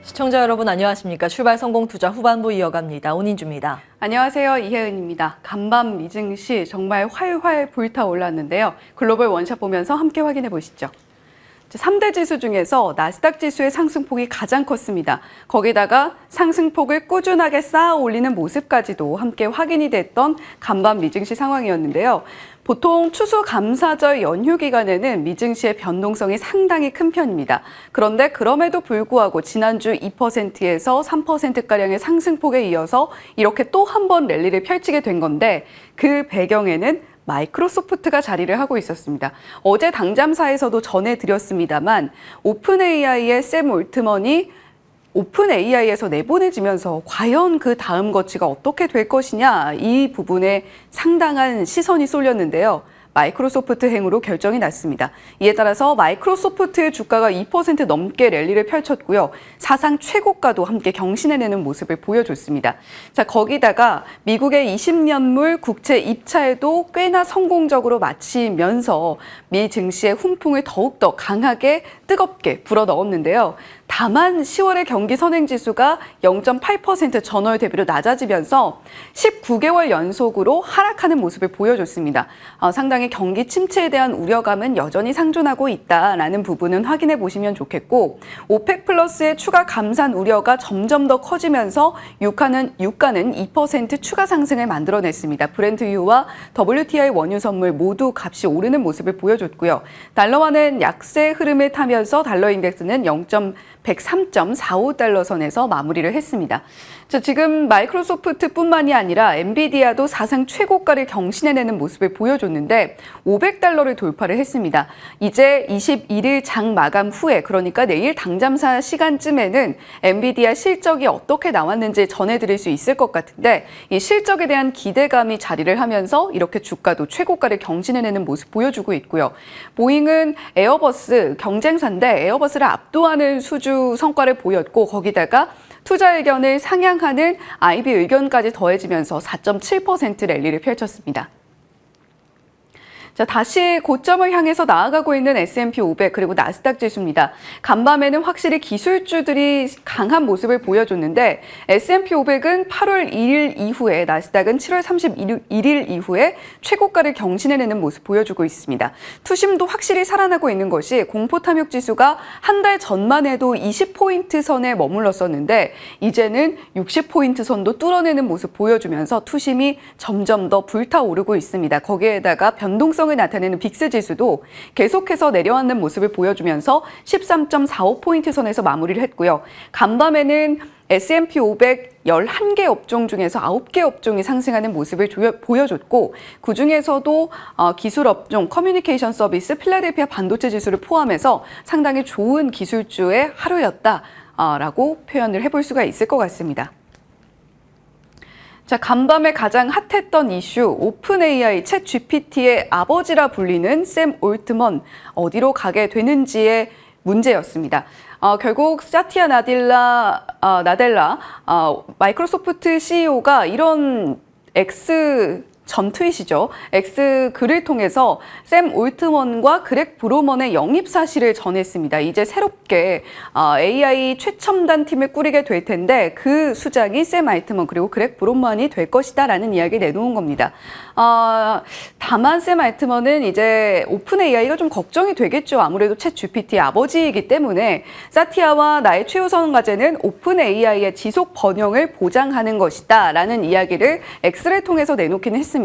시청자 여러분 안녕하십니까? 출발 성공 투자 후반부 이어갑니다. 온인주입니다. 안녕하세요. 이혜은입니다. 간밤 미증시 정말 활활 불타올랐는데요. 글로벌 원샷 보면서 함께 확인해 보시죠. 3대 지수 중에서 나스닥 지수의 상승폭이 가장 컸습니다. 거기다가 상승폭을 꾸준하게 쌓아 올리는 모습까지도 함께 확인이 됐던 간밤 미증시 상황이었는데요. 보통 추수감사절 연휴 기간에는 미증시의 변동성이 상당히 큰 편입니다. 그런데 그럼에도 불구하고 지난주 2%에서 3%가량의 상승폭에 이어서 이렇게 또 한 번 랠리를 펼치게 된 건데 그 배경에는 마이크로소프트가 자리를 하고 있었습니다. 어제 당잠사에서도 전해드렸습니다만 오픈 AI의 샘 올트먼이 오픈 AI에서 내보내지면서 과연 그 다음 거치가 어떻게 될 것이냐 이 부분에 상당한 시선이 쏠렸는데요. 마이크로소프트 행으로 결정이 났습니다. 이에 따라서 마이크로소프트의 주가가 2% 넘게 랠리를 펼쳤고요. 사상 최고가도 함께 경신해내는 모습을 보여줬습니다. 자, 거기다가 미국의 20년물 국채 입차에도 꽤나 성공적으로 마치면서 미 증시의 훈풍을 더욱더 강하게 뜨겁게 불어넣었는데요. 다만 10월의 경기 선행지수가 0.8% 전월 대비로 낮아지면서 19개월 연속으로 하락하는 모습을 보여줬습니다. 상당히 경기 침체에 대한 우려감은 여전히 상존하고 있다라는 부분은 확인해 보시면 좋겠고 오펙 플러스의 추가 감산 우려가 점점 더 커지면서 유가는 2% 추가 상승을 만들어냈습니다. 브렌트유와 WTI 원유 선물 모두 값이 오르는 모습을 보여줬고요. 달러화는 약세 흐름을 타면서 달러 인덱스는 103.45달러 선에서 마무리를 했습니다. 자, 지금 마이크로소프트뿐만이 아니라 엔비디아도 사상 최고가를 경신해내는 모습을 보여줬는데 500달러를 돌파를 했습니다. 이제 21일 장 마감 후에 그러니까 내일 당잠사 시간쯤에는 엔비디아 실적이 어떻게 나왔는지 전해드릴 수 있을 것 같은데 이 실적에 대한 기대감이 자리를 하면서 이렇게 주가도 최고가를 경신해내는 모습 보여주고 있고요. 보잉은 에어버스 경쟁사인데 에어버스를 압도하는 수주 성과를 보였고 거기다가 투자 의견을 상향하는 IB 의견까지 더해지면서 4.7% 랠리를 펼쳤습니다. 자, 다시 고점을 향해서 나아가고 있는 S&P 500 그리고 나스닥 지수입니다. 간밤에는 확실히 기술주들이 강한 모습을 보여줬는데 S&P 500은 8월 1일 이후에 나스닥은 7월 31일 이후에 최고가를 경신해내는 모습 보여주고 있습니다. 투심도 확실히 살아나고 있는 것이 공포탐욕 지수가 한 달 전만 해도 20포인트 선에 머물렀었는데 이제는 60포인트 선도 뚫어내는 모습 보여주면서 투심이 점점 더 불타오르고 있습니다. 거기에다가 변동성 나타내는 빅스 지수도 계속해서 내려앉는 모습을 보여주면서 13.45포인트 선에서 마무리를 했고요. 간밤에는 S&P 500 11개 업종 중에서 9개 업종이 상승하는 모습을 보여줬고 그중에서도 기술 업종, 커뮤니케이션 서비스, 필라델피아 반도체 지수를 포함해서 상당히 좋은 기술주의 하루였다라고 표현을 해볼 수가 있을 것 같습니다. 자, 간밤에 가장 핫했던 이슈, 오픈 AI, 챗 GPT의 아버지라 불리는 샘 올트먼 어디로 가게 되는지의 문제였습니다. 결국 사티아 나델라 마이크로소프트 CEO가 이런 전 트윗이죠. X 글을 통해서 샘 올트먼과 그렉 브로먼의 영입 사실을 전했습니다. 이제 새롭게 AI 최첨단 팀을 꾸리게 될 텐데 그 수장이 샘 올트먼 그리고 그렉 브로먼이 될 것이다라는 이야기를 내놓은 겁니다. 다만 샘 올트먼은 이제 오픈 AI가 좀 걱정이 되겠죠. 아무래도 챗 GPT의 아버지이기 때문에 사티아와 나의 최우선 과제는 오픈 AI의 지속 번영을 보장하는 것이다라는 이야기를 X를 통해서 내놓기는 했습니다.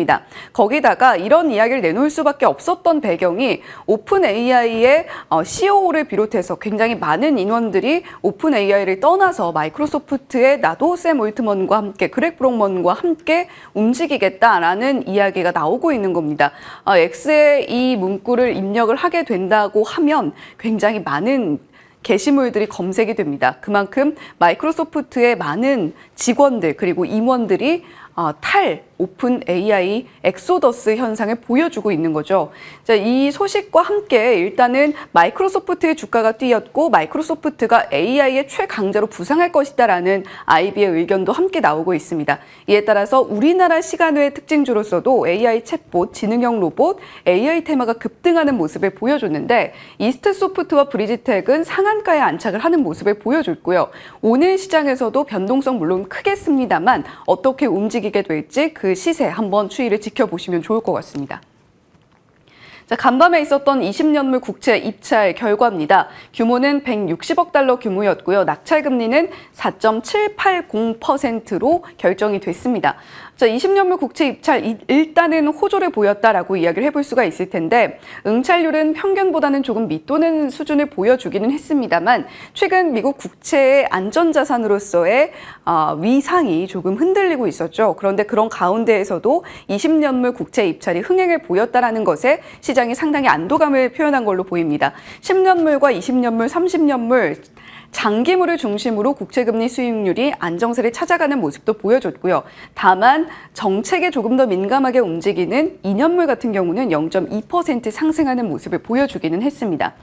거기다가 이런 이야기를 내놓을 수밖에 없었던 배경이 오픈 AI의 CEO를 비롯해서 굉장히 많은 인원들이 오픈 AI를 떠나서 마이크로소프트의 나도 샘 올트먼과 함께 그렉 브로먼과 함께 움직이겠다라는 이야기가 나오고 있는 겁니다. X에 이 문구를 입력을 하게 된다고 하면 굉장히 많은 게시물들이 검색이 됩니다. 그만큼 마이크로소프트의 많은 직원들 그리고 임원들이 오픈 AI 엑소더스 현상을 보여주고 있는 거죠. 자, 이 소식과 함께 일단은 마이크로소프트의 주가가 뛰었고 마이크로소프트가 AI의 최강자로 부상할 것이다라는 IB의 의견도 함께 나오고 있습니다. 이에 따라서 우리나라 시간외의 특징주로서도 AI 챗봇, 지능형 로봇, AI 테마가 급등하는 모습을 보여줬는데 이스트소프트와 브리지텍은 상한가에 안착을 하는 모습을 보여줬고요. 오늘 시장에서도 변동성 물론 크겠습니다만 어떻게 움직이게 될지 그 시세 한번 추이를 지켜보시면 좋을 것 같습니다. 자, 간밤에 있었던 20년물 국채 입찰 결과입니다. 규모는 160억 달러 규모였고요. 낙찰 금리는 4.780%로 결정이 됐습니다. 자, 20년물 국채 입찰 일단은 호조를 보였다라고 이야기를 해볼 수가 있을 텐데 응찰률은 평균보다는 조금 밑도는 수준을 보여주기는 했습니다만 최근 미국 국채의 안전자산으로서의 위상이 조금 흔들리고 있었죠. 그런데 그런 가운데에서도 20년물 국채 입찰이 흥행을 보였다라는 것에 시장이 상당히 안도감을 표현한 걸로 보입니다. 10년물과 20년물, 30년물 장기물을 중심으로 국채금리 수익률이 안정세를 찾아가는 모습도 보여줬고요. 다만 정책에 조금 더 민감하게 움직이는 2년물 같은 경우는 0.2% 상승하는 모습을 보여주기는 했습니다.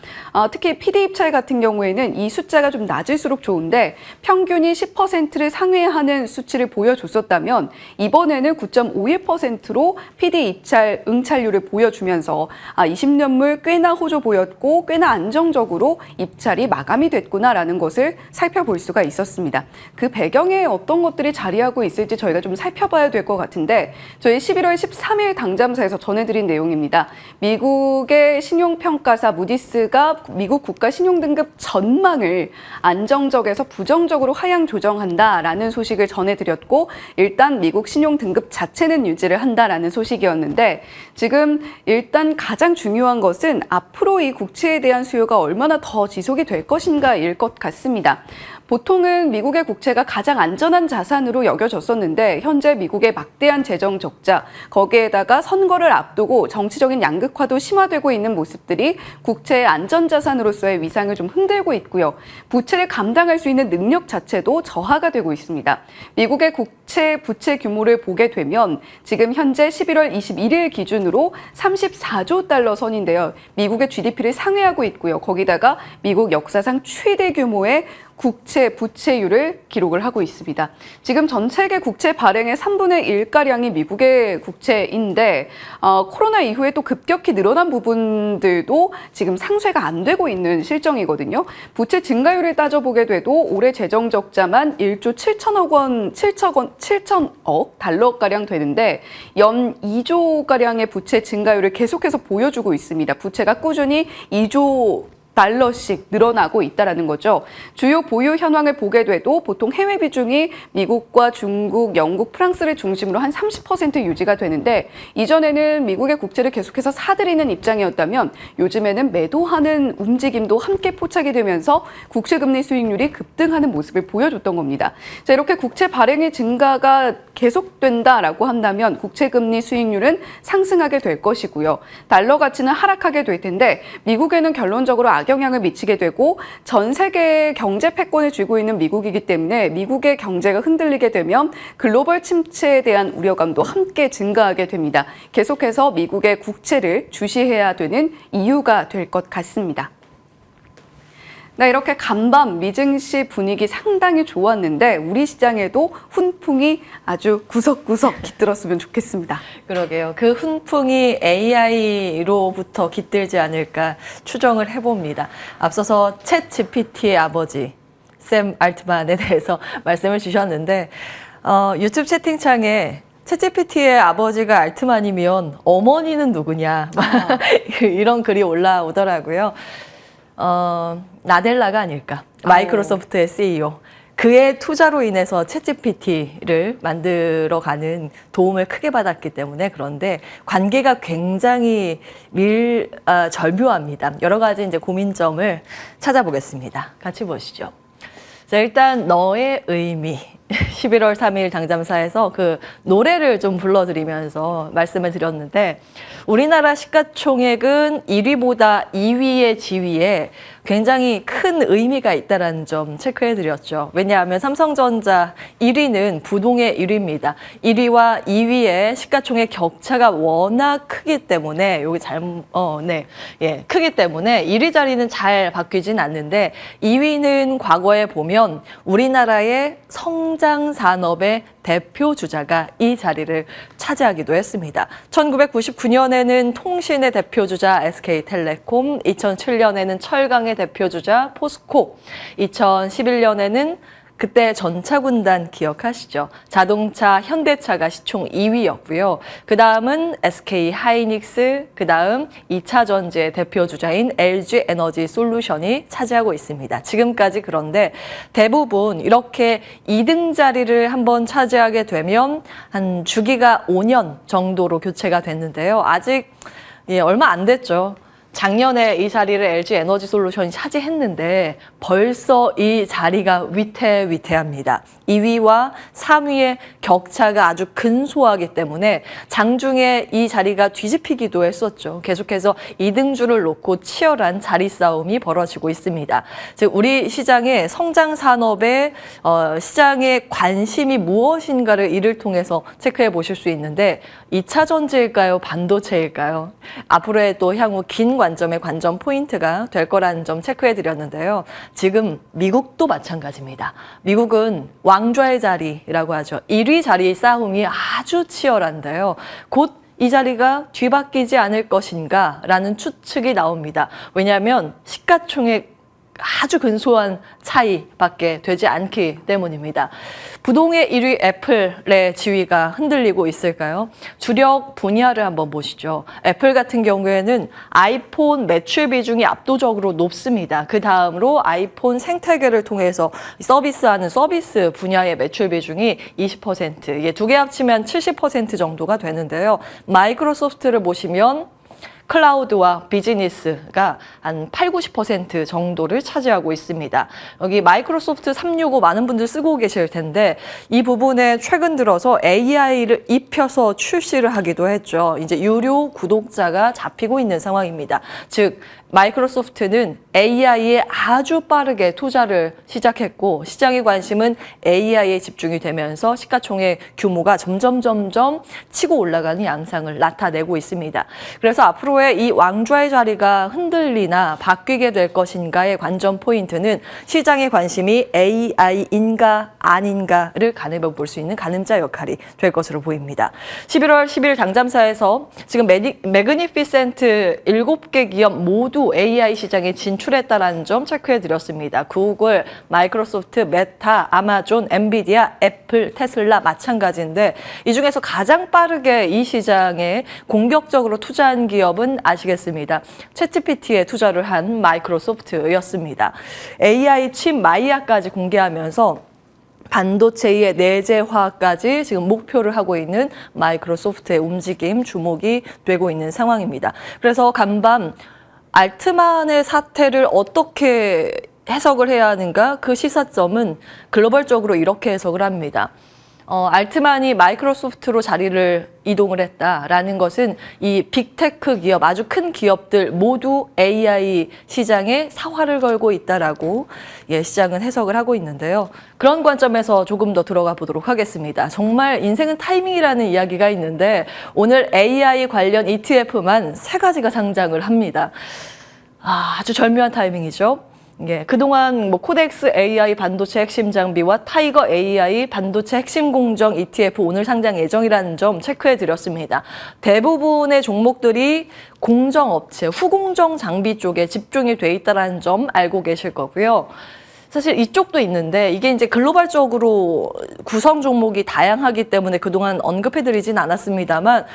특히 PD 입찰 같은 경우에는 이 숫자가 좀 낮을수록 좋은데 평균이 10%를 상회하는 수치를 보여줬었다면 이번에는 9.51%로 PD 입찰 응찰률을 보여주면서 20년물 꽤나 호조 보였고 꽤나 안정적으로 입찰이 마감이 됐구나라는 것을 살펴볼 수가 있었습니다. 그 배경에 어떤 것들이 자리하고 있을지 저희가 좀 살펴봐야 될 것 같은데 저희 11월 13일 당잠사에서 전해드린 내용입니다. 미국의 신용평가사 무디스가 미국 국가 신용등급 전망을 안정적에서 부정적으로 하향 조정한다라는 소식을 전해드렸고 일단 미국 신용등급 자체는 유지를 한다라는 소식이었는데 지금 일단 가장 중요한 것은 앞으로 이 국채에 대한 수요가 얼마나 더 지속이 될 것인가일 것 같습니다. 보통은 미국의 국채가 가장 안전한 자산으로 여겨졌었는데 현재 미국의 막대한 재정 적자, 거기에다가 선거를 앞두고 정치적인 양극화도 심화되고 있는 모습들이 국채의 안전자산으로서의 위상을 좀 흔들고 있고요. 부채를 감당할 수 있는 능력 자체도 저하가 되고 있습니다. 미국의 국채 부채 규모를 보게 되면 지금 현재 11월 21일 기준으로 34조 달러 선인데요. 미국의 GDP를 상회하고 있고요. 거기다가 미국 역사상 최대 규모의 국채 부채율을 기록을 하고 있습니다. 지금 전 세계 국채 발행의 3분의 1가량이 미국의 국채인데 코로나 이후에 또 급격히 늘어난 부분들도 지금 상쇄가 안 되고 있는 실정이거든요. 부채 증가율을 따져보게 돼도 올해 재정 적자만 1조 7천억 달러가량 되는데 연 2조가량의 부채 증가율을 계속해서 보여주고 있습니다. 부채가 꾸준히 2조 달러씩 늘어나고 있다는 거죠. 주요 보유 현황을 보게 돼도 보통 해외 비중이 미국과 중국, 영국, 프랑스를 중심으로 한 30% 유지가 되는데 이전에는 미국의 국채를 계속해서 사들이는 입장이었다면 요즘에는 매도하는 움직임도 함께 포착이 되면서 국채금리 수익률이 급등하는 모습을 보여줬던 겁니다. 자, 이렇게 국채 발행의 증가가 계속된다라고 한다면 국채금리 수익률은 상승하게 될 것이고요. 달러 가치는 하락하게 될 텐데 미국에는 결론적으로 악영향을 미치게 되고 전 세계의 경제 패권을 쥐고 있는 미국이기 때문에 미국의 경제가 흔들리게 되면 글로벌 침체에 대한 우려감도 함께 증가하게 됩니다. 계속해서 미국의 국채를 주시해야 되는 이유가 될 것 같습니다. 네, 이렇게 간밤 미증시 분위기 상당히 좋았는데 우리 시장에도 훈풍이 아주 구석구석 깃들었으면 좋겠습니다. 그러게요. 그 훈풍이 AI로부터 깃들지 않을까 추정을 해봅니다. 앞서서 챗 GPT의 아버지 샘 알트만에 대해서 말씀을 주셨는데 유튜브 채팅창에 챗GPT의 아버지가 알트만이면 어머니는 누구냐 이런 글이 올라오더라고요. 나델라가 아닐까. 마이크로소프트의 CEO. 그의 투자로 인해서 챗GPT를 만들어가는 도움을 크게 받았기 때문에 그런데 관계가 굉장히 절묘합니다. 여러 가지 이제 고민점을 찾아보겠습니다. 같이 보시죠. 자, 일단 너의 의미. 11월 3일 당잠사에서 그 노래를 좀 불러드리면서 말씀을 드렸는데 우리나라 시가총액은 1위보다 2위의 지위에 굉장히 큰 의미가 있다는 점 체크해드렸죠. 왜냐하면 삼성전자 1위는 부동의 1위입니다. 1위와 2위의 시가총액 격차가 워낙 크기 때문에 크기 때문에 1위 자리는 잘 바뀌진 않는데 2위는 과거에 보면 우리나라의 성장 산업의 대표 주자가 이 자리를 차지하기도 했습니다. 1999년에는 통신의 대표 주자 SK텔레콤, 2007년에는 철강의 대표 주자 포스코, 2011년에는 그때 전차군단 기억하시죠? 자동차 현대차가 시총 2위였고요. 그 다음은 SK 하이닉스, 그 다음 2차 전지의 대표 주자인 LG 에너지 솔루션이 차지하고 있습니다. 지금까지 그런데 대부분 이렇게 2등 자리를 한번 차지하게 되면 한 주기가 5년 정도로 교체가 됐는데요. 아직 얼마 안 됐죠. 작년에 이 자리를 LG 에너지 솔루션이 차지했는데 벌써 이 자리가 위태위태합니다. 2위와 3위의 격차가 아주 근소하기 때문에 장중에 이 자리가 뒤집히기도 했었죠. 계속해서 2등주를 놓고 치열한 자리 싸움이 벌어지고 있습니다. 즉 우리 시장의 성장 산업의 시장의 관심이 무엇인가를 이를 통해서 체크해 보실 수 있는데 2차 전지일까요? 반도체일까요? 앞으로의 또 향후 긴 관점의 관점 포인트가 될 거라는 점 체크해 드렸는데요. 지금 미국도 마찬가지입니다. 미국은 왕좌의 자리라고 하죠. 1위 자리 싸움이 아주 치열한데요. 곧 이 자리가 뒤바뀌지 않을 것인가 라는 추측이 나옵니다. 왜냐하면 시가총액 아주 근소한 차이밖에 되지 않기 때문입니다. 부동의 1위 애플의 지위가 흔들리고 있을까요? 주력 분야를 한번 보시죠. 애플 같은 경우에는 아이폰 매출 비중이 압도적으로 높습니다. 그 다음으로 아이폰 생태계를 통해서 서비스하는 서비스 분야의 매출 비중이 20%, 이게 두 개 합치면 70% 정도가 되는데요. 마이크로소프트를 보시면 클라우드와 비즈니스가 한 80~90% 정도를 차지하고 있습니다. 여기 마이크로소프트 365 많은 분들 쓰고 계실 텐데 이 부분에 최근 들어서 AI를 입혀서 출시를 하기도 했죠. 이제 유료 구독자가 잡히고 있는 상황입니다. 즉 마이크로소프트는 AI에 아주 빠르게 투자를 시작했고 시장의 관심은 AI에 집중이 되면서 시가총액 규모가 점점 치고 올라가는 양상을 나타내고 있습니다. 그래서 앞으로의 이 왕좌의 자리가 흔들리나 바뀌게 될 것인가의 관전 포인트는 시장의 관심이 AI인가 아닌가를 가늠해 볼 수 있는 가늠자 역할이 될 것으로 보입니다. 11월 10일 당잠사에서 지금 매그니피센트 7개 기업 모두 AI 시장에 진출했다는 점 체크해 드렸습니다. 구글, 마이크로소프트, 메타, 아마존, 엔비디아, 애플, 테슬라 마찬가지인데 이 중에서 가장 빠르게 이 시장에 공격적으로 투자한 기업은 아시겠습니다. 챗GPT에 투자를 한 마이크로소프트였습니다. AI 칩 마이아까지 공개하면서 반도체의 내재화까지 지금 목표를 하고 있는 마이크로소프트의 움직임, 주목이 되고 있는 상황입니다. 그래서 간밤 알트만의 사태를 어떻게 해석을 해야 하는가? 그 시사점은 글로벌적으로 이렇게 해석을 합니다. 알트만이 마이크로소프트로 자리를 이동을 했다라는 것은 이 빅테크 기업, 아주 큰 기업들 모두 AI 시장에 사활을 걸고 있다라고 시장은 해석을 하고 있는데요. 그런 관점에서 조금 더 들어가 보도록 하겠습니다. 정말 인생은 타이밍이라는 이야기가 있는데 오늘 AI 관련 ETF만 3가지가 상장을 합니다. 아주 절묘한 타이밍이죠. 그동안 코덱스 AI 반도체 핵심 장비와 타이거 AI 반도체 핵심 공정 ETF 오늘 상장 예정이라는 점 체크해 드렸습니다. 대부분의 종목들이 공정업체, 후공정 장비 쪽에 집중이 돼 있다는 점 알고 계실 거고요. 사실 이쪽도 있는데 이게 이제 글로벌적으로 구성 종목이 다양하기 때문에 그동안 언급해드리진 않았습니다만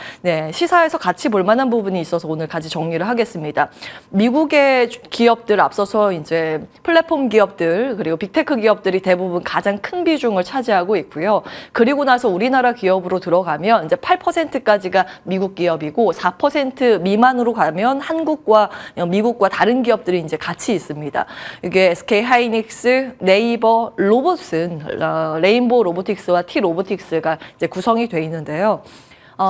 시사에서 같이 볼 만한 부분이 있어서 오늘 같이 정리를 하겠습니다. 미국의 기업들 앞서서 이제 플랫폼 기업들 그리고 빅테크 기업들이 대부분 가장 큰 비중을 차지하고 있고요. 그리고 나서 우리나라 기업으로 들어가면 이제 8%까지가 미국 기업이고 4% 미만으로 가면 한국과 미국과 다른 기업들이 이제 같이 있습니다. 이게 SK 하이닉스, 네이버, 로봇은 레인보우 로보틱스와 T 로보틱스가 이제 구성이 돼 있는데요.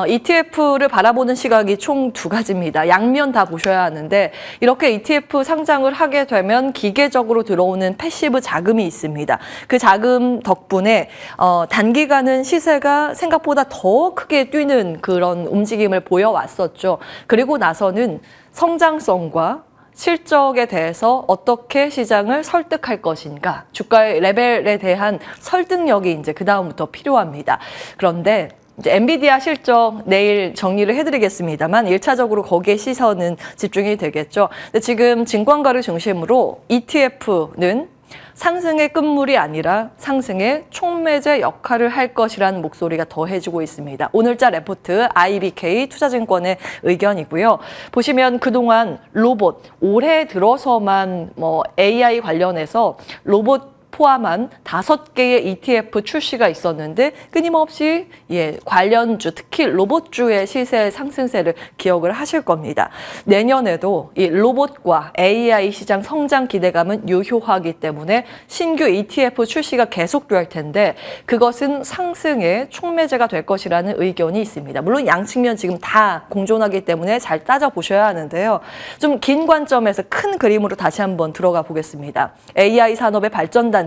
ETF를 바라보는 시각이 총 두 가지입니다. 양면 다 보셔야 하는데 이렇게 ETF 상장을 하게 되면 기계적으로 들어오는 패시브 자금이 있습니다. 그 자금 덕분에 단기간은 시세가 생각보다 더 크게 뛰는 그런 움직임을 보여왔었죠. 그리고 나서는 성장성과 실적에 대해서 어떻게 시장을 설득할 것인가, 주가의 레벨에 대한 설득력이 이제 그 다음부터 필요합니다. 그런데 이제 엔비디아 실적 내일 정리를 해드리겠습니다만 1차적으로 거기에 시선은 집중이 되겠죠. 근데 지금 증권가를 중심으로 ETF는 상승의 끝물이 아니라 상승의 촉매제 역할을 할 것이라는 목소리가 더해지고 있습니다. 오늘자 레포트 IBK 투자증권의 의견이고요. 보시면 그동안 로봇, 올해 들어서만 AI 관련해서 로봇 포함한 5개의 ETF 출시가 있었는데 끊임없이 관련주, 특히 로봇주의 시세 상승세를 기억을 하실 겁니다. 내년에도 이 로봇과 AI 시장 성장 기대감은 유효하기 때문에 신규 ETF 출시가 계속될 텐데 그것은 상승의 촉매제가 될 것이라는 의견이 있습니다. 물론 양측면 지금 다 공존하기 때문에 잘 따져보셔야 하는데요. 좀 긴 관점에서 큰 그림으로 다시 한번 들어가 보겠습니다. AI 산업의 발전 단계,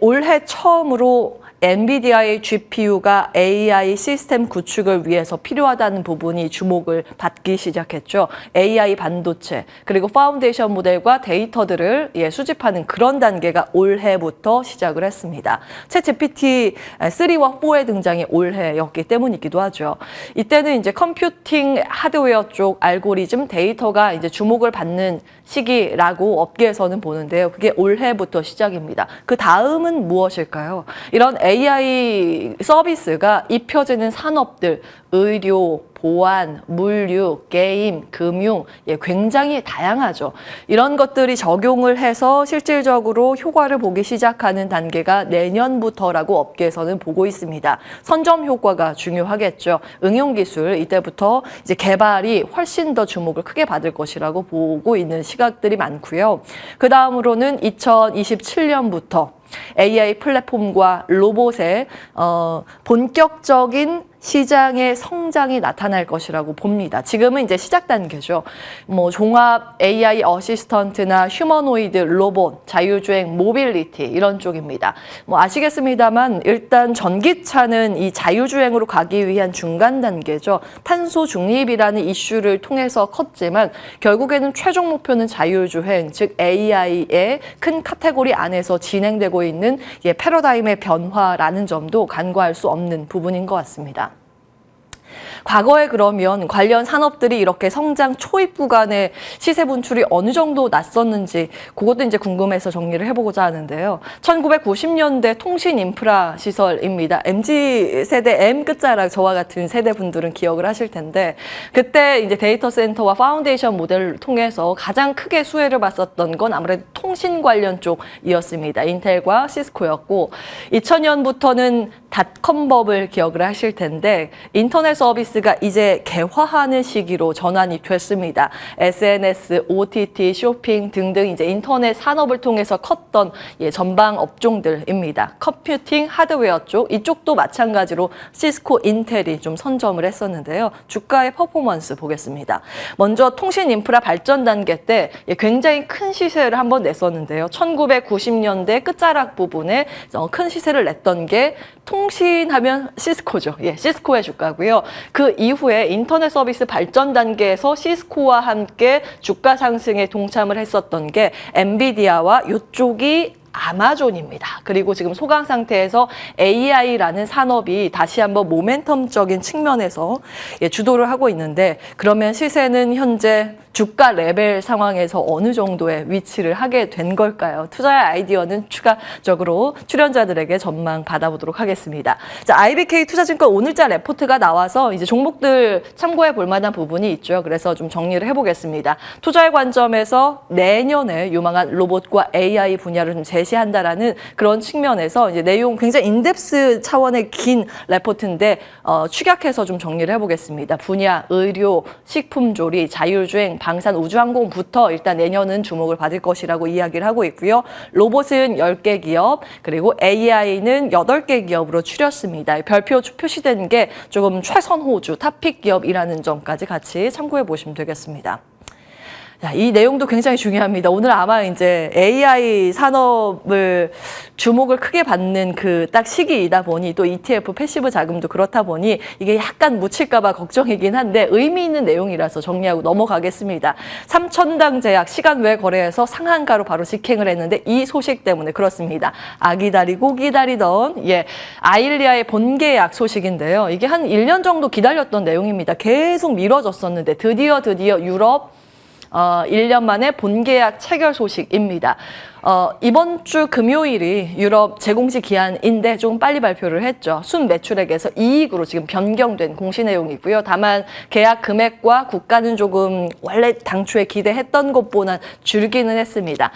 올해 처음으로 엔비디아의 GPU가 AI 시스템 구축을 위해서 필요하다는 부분이 주목을 받기 시작했죠. AI 반도체, 그리고 파운데이션 모델과 데이터들을 수집하는 그런 단계가 올해부터 시작을 했습니다. 챗GPT 3와 4의 등장이 올해였기 때문이기도 하죠. 이때는 이제 컴퓨팅 하드웨어 쪽 알고리즘 데이터가 이제 주목을 받는 시기라고 업계에서는 보는데요. 그게 올해부터 시작입니다. 그 다음은 무엇일까요? 이런 AI 서비스가 입혀지는 산업들, 의료, 보안, 물류, 게임, 금융, 굉장히 다양하죠. 이런 것들이 적용을 해서 실질적으로 효과를 보기 시작하는 단계가 내년부터라고 업계에서는 보고 있습니다. 선점 효과가 중요하겠죠. 응용 기술, 이때부터 이제 개발이 훨씬 더 주목을 크게 받을 것이라고 보고 있는 시각들이 많고요. 그 다음으로는 2027년부터 AI 플랫폼과 로봇의 본격적인 시장의 성장이 나타날 것이라고 봅니다. 지금은 이제 시작 단계죠. 종합 AI 어시스턴트나 휴머노이드 로봇, 자율주행, 모빌리티 이런 쪽입니다. 아시겠습니다만 일단 전기차는 이 자율주행으로 가기 위한 중간 단계죠. 탄소 중립이라는 이슈를 통해서 컸지만 결국에는 최종 목표는 자율주행, 즉 AI의 큰 카테고리 안에서 진행되고 있는 패러다임의 변화라는 점도 간과할 수 없는 부분인 것 같습니다. 과거에 그러면 관련 산업들이 이렇게 성장 초입 구간에 시세 분출이 어느 정도 났었는지 그것도 이제 궁금해서 정리를 해보고자 하는데요. 1990년대 통신 인프라 시설입니다. MZ세대 M 끝자락 저와 같은 세대 분들은 기억을 하실 텐데 그때 이제 데이터 센터와 파운데이션 모델을 통해서 가장 크게 수혜를 봤었던 건 아무래도 통신 관련 쪽이었습니다. 인텔과 시스코였고 2000년부터는 닷컴법을 기억을 하실 텐데 인터넷 서비스가 이제 개화하는 시기로 전환이 됐습니다. SNS, OTT, 쇼핑 등등 이제 인터넷 산업을 통해서 컸던 전방 업종들입니다. 컴퓨팅, 하드웨어 쪽, 이쪽도 마찬가지로 시스코, 인텔이 좀 선점을 했었는데요. 주가의 퍼포먼스 보겠습니다. 먼저 통신 인프라 발전 단계 때 굉장히 큰 시세를 한번 냈었는데요. 1990년대 끝자락 부분에 큰 시세를 냈던 게 통신하면 시스코죠. 시스코의 주가고요. 그 이후에 인터넷 서비스 발전 단계에서 시스코와 함께 주가 상승에 동참을 했었던 게 엔비디아와 이쪽이 아마존입니다. 그리고 지금 소강 상태에서 AI라는 산업이 다시 한번 모멘텀적인 측면에서 주도를 하고 있는데 그러면 시세는 현재 주가 레벨 상황에서 어느 정도의 위치를 하게 된 걸까요? 투자의 아이디어는 추가적으로 출연자들에게 전망 받아보도록 하겠습니다. 자, IBK 투자증권 오늘자 레포트가 나와서 이제 종목들 참고해 볼 만한 부분이 있죠. 그래서 좀 정리를 해보겠습니다. 투자의 관점에서 내년에 유망한 로봇과 AI 분야를 좀 제시한다라는 그런 측면에서 이제 내용 굉장히 인덱스 차원의 긴 레포트인데 축약해서 좀 정리를 해보겠습니다. 분야, 의료, 식품조리, 자율주행, 방산 우주항공부터 일단 내년은 주목을 받을 것이라고 이야기를 하고 있고요. 로봇은 10개 기업, 그리고 AI는 8개 기업으로 추렸습니다. 별표 표시된 게 조금 최선호주, 탑픽 기업이라는 점까지 같이 참고해 보시면 되겠습니다. 자, 이 내용도 굉장히 중요합니다. 오늘 아마 이제 AI 산업을 주목을 크게 받는 그 딱 시기이다 보니 또 ETF 패시브 자금도 그렇다 보니 이게 약간 묻힐까 봐 걱정이긴 한데 의미 있는 내용이라서 정리하고 넘어가겠습니다. 삼천당 제약 시간 외 거래에서 상한가로 바로 직행을 했는데 이 소식 때문에 그렇습니다. 기다리고 기다리던 아일리아의 본계약 소식인데요. 이게 한 1년 정도 기다렸던 내용입니다. 계속 미뤄졌었는데 드디어 유럽 1년 만에 본계약 체결 소식입니다. 이번 주 금요일이 유럽 재공시 기한인데 조금 빨리 발표를 했죠. 순 매출액에서 이익으로 지금 변경된 공시 내용이고요. 다만 계약 금액과 국가는 조금 원래 당초에 기대했던 것보다 줄기는 했습니다.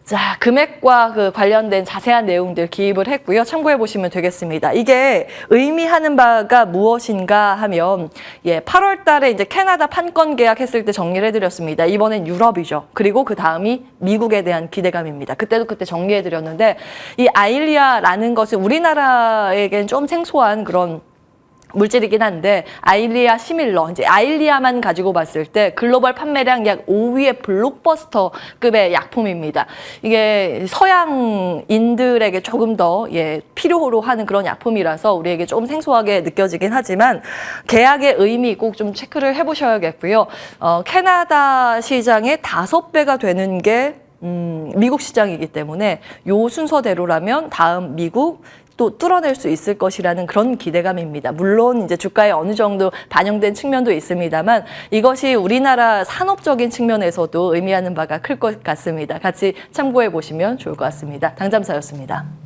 자, 금액과 그 관련된 자세한 내용들 기입을 했고요. 참고해 보시면 되겠습니다. 이게 의미하는 바가 무엇인가 하면 8월 달에 이제 캐나다 판권 계약했을 때 정리를 해드렸습니다. 이번엔 유럽이죠. 그리고 그 다음이 미국에 대한 기대감입니다. 그때 정리해드렸는데 이 아일리아라는 것은 우리나라에겐 좀 생소한 그런 물질이긴 한데 아일리아 시밀러, 이제 아일리아만 가지고 봤을 때 글로벌 판매량 약 5위의 블록버스터급의 약품입니다. 이게 서양인들에게 조금 더 필요로 하는 그런 약품이라서 우리에게 조금 생소하게 느껴지긴 하지만 계약의 의미 꼭 좀 체크를 해보셔야겠고요. 캐나다 시장의 5배가 되는 게 미국 시장이기 때문에 요 순서대로라면 다음 미국 또 뚫어낼 수 있을 것이라는 그런 기대감입니다. 물론 이제 주가에 어느 정도 반영된 측면도 있습니다만 이것이 우리나라 산업적인 측면에서도 의미하는 바가 클 것 같습니다. 같이 참고해 보시면 좋을 것 같습니다. 당잠사였습니다.